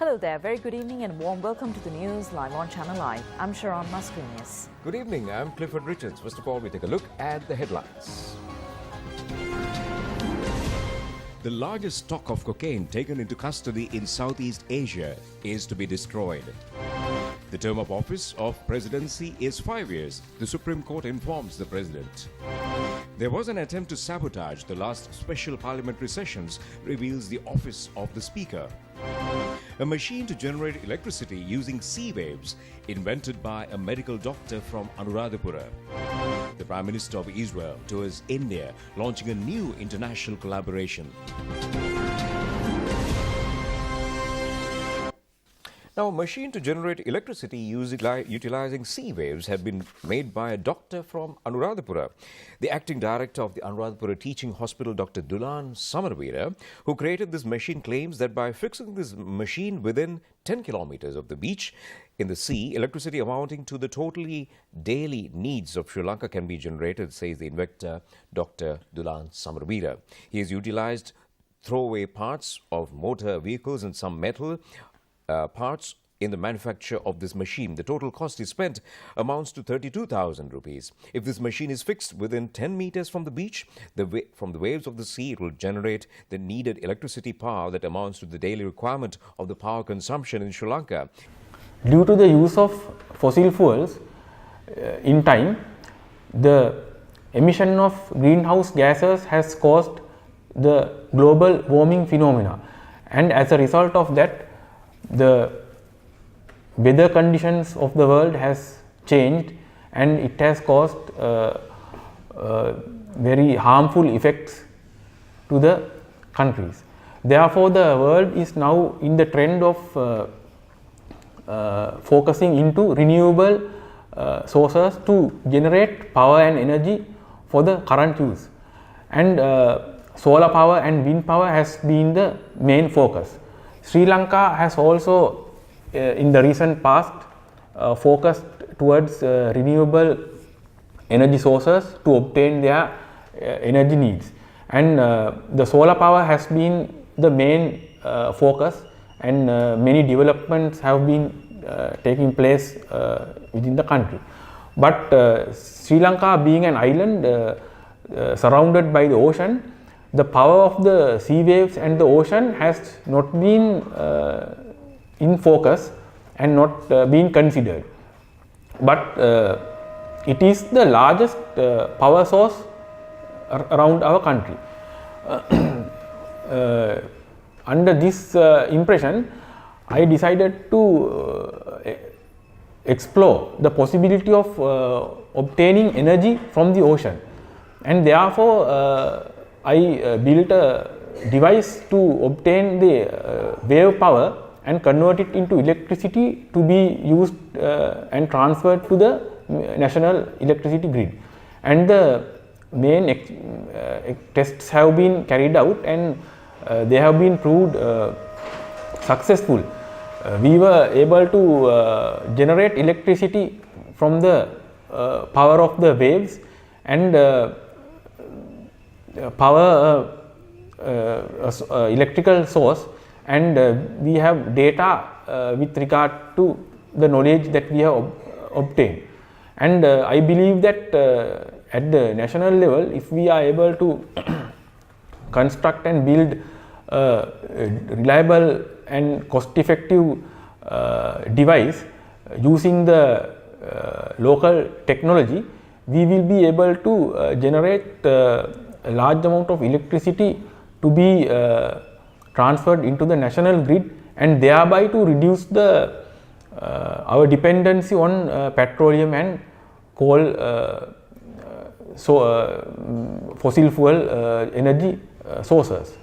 Hello there, very good evening and warm welcome to the news live on Channel I. I'm Sharon Mascarenhas. Good evening, I'm Clifford Richards. First of all, we take a look at the headlines. The largest stock of cocaine taken into custody in Southeast Asia is to be destroyed. The term of office of presidency is 5 years, the Supreme Court informs the president. There was an attempt to sabotage the last special parliamentary sessions, reveals the office of the speaker. A machine to generate electricity using sea waves, invented by a medical doctor from Anuradhapura. The Prime Minister of Israel tours India, launching a new international collaboration. Now, a machine to generate electricity utilizing sea waves had been made by a doctor from Anuradhapura. The acting director of the Anuradhapura Teaching Hospital, Dr. Dulan Samaraweera, who created this machine, claims that by fixing this machine within 10 kilometers of the beach in the sea, electricity amounting to the totally daily needs of Sri Lanka can be generated, says the inventor, Dr. Dulan Samaraweera. He has utilized throwaway parts of motor vehicles and some metal parts in the manufacture of this machine. The total cost is spent amounts to 32,000 rupees. If this machine is fixed within 10 meters from the beach, from the waves of the sea, it will generate the needed electricity power that amounts to the daily requirement of the power consumption in Sri Lanka. Due to the use of fossil fuels, in time, the emission of greenhouse gases has caused the global warming phenomena, and as a result of that, the weather conditions of the world has changed and it has caused very harmful effects to the countries. Therefore, the world is now in the trend of focusing into renewable sources to generate power and energy for the current use, and solar power and wind power has been the main focus. Sri Lanka has also in the recent past focused towards renewable energy sources to obtain their energy needs, and the solar power has been the main focus, and many developments have been taking place within the country. But Sri Lanka, being an island surrounded by the ocean, the power of the sea waves and the ocean has not been in focus and not been considered. But it is the largest power source around our country. Under this impression, I decided to explore the possibility of obtaining energy from the ocean, and therefore I built a device to obtain the wave power and convert it into electricity to be used and transferred to the national electricity grid. And the main tests have been carried out, and they have been proved successful. We were able to generate electricity from the power of the waves and power electrical source, and we have data with regard to the knowledge that we have obtained. And I believe that at the national level, if we are able to construct and build a reliable and cost-effective device using the local technology, we will be able to generate a large amount of electricity to be transferred into the national grid, and thereby to reduce the our dependency on petroleum and coal, fossil fuel energy sources.